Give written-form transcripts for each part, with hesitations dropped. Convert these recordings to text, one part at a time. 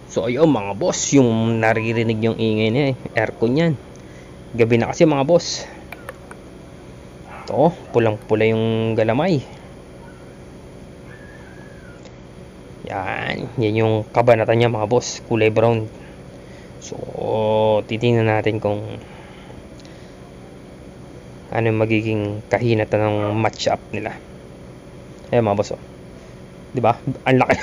So ayun mga boss, yung naririnig yung ingay niya aircon yan. Gabi na kasi mga boss. Ito, pulang pula yung galamay. Yan yung kabanatan niya mga boss, kulay brown. So titingnan natin kung ano yung magiging kahinatan ng match up nila. Ayan mga boss, oh. Diba? Ang laki.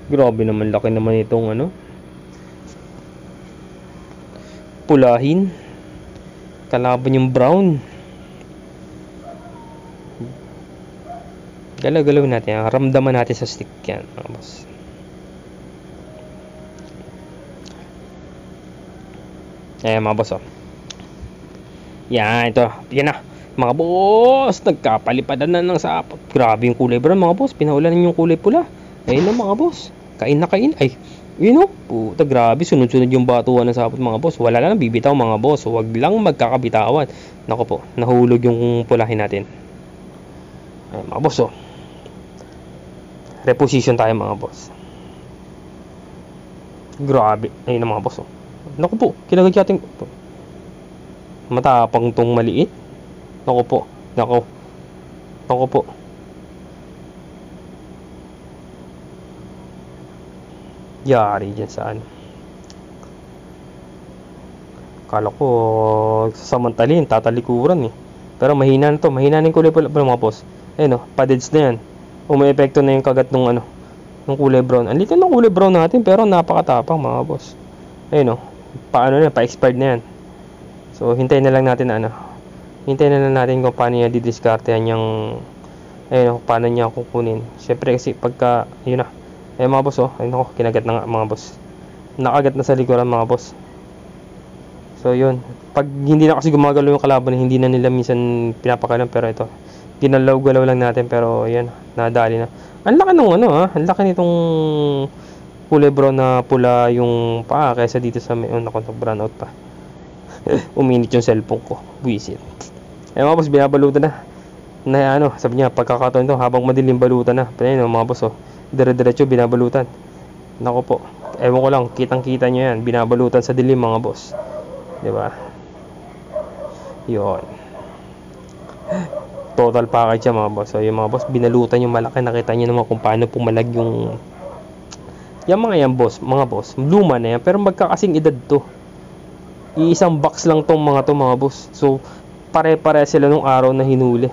Grabe naman, laki naman itong ano, pulahin. Kalaban yung brown. Galaw-galaw natin, ramdaman natin sa stick yan mga boss. Ayan mga boss, oh. Yan, ito, yan na mga boss, nagkapalipadan na ng sapot. Grabe yung kulay brown mga boss, pinaulanan yung kulay pula. Ayun na mga boss, kain na kain. Ay, yun o, puta, grabe, sunod-sunod yung batuan ng sapot mga boss. Wala lang bibitaw mga boss, huwag lang magkakabitawan. Naku po, nahulog yung pulahin natin. Ay mga boss, oh. Reposition tayo mga boss. Grabe, ayun na mga boss, oh. Naku po, kinagad yating matapang tong maliit. Naku po, naku po. Yari dyan saan. Kala ko samantalin, tatalikuran eh. Pero mahina na to, mahina na yung kulay pula mga boss. Ayun o, paddeds na yan. Umi-epekto na yung kagat ng ano, ng kulay brown. Ang liit ng kulay brown natin pero napakatapang mga boss. Ayun o, paano na, pa-expired na yan. So hintayin na lang natin ano. Hintayin na lang natin kung paano niya didiskartehan yung, ayun o, paano niya kukunin. Syempre kasi pagka, yun na. Ayun mga boss, oh. Ayun ako, kinagat na nga mga boss. Nakagat na sa likuran mga boss. So yun, pag hindi na kasi gumagalaw yung kalaban, hindi na nila minsan pinapakalan. Pero ito, ginalaw-galaw lang natin. Pero yan, nadali na. Ang laki nung ano ha, ang laki nitong kulay brown na pula yung paa kaysa dito sa may, ako brown out pa. Uminit yung cellphone ko, buwisit. Ayun mga boss, binabalutan na. Na ano, sabi niya, pagkakataon ito, habang madilim balutan na. Pero yun mga boss, oh, dire-diretso binabalutan. Nako po, ewan ko lang, kitang-kita nyo yan, binabalutan sa dilim mga boss. Diba? Yun. Total package yan mga boss. So yung mga boss, binalutan yung malaki. Nakita nyo naman kung paano pumalag yung mga yan boss, mga boss. Luma na yan, pero magkakasing edad to. Iisang box lang tong mga to mga boss. So pare-pare sila nung araw na hinuli.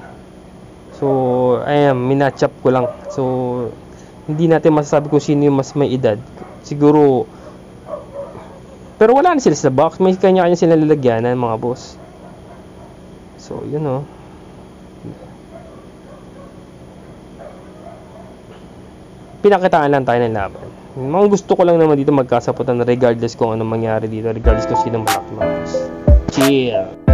So ayan, minatch up ko lang. So hindi natin masasabi kung sino yung mas may edad. Siguro, pero wala na sila sa box. May kanya-kanya sila lalagyanan mga boss. So yun o. Pinakitaan lang tayo ng laban. Mga gusto ko lang naman dito magkasaputan regardless kung anong mangyari dito. Regardless kung sino malaki mga boss. Chill.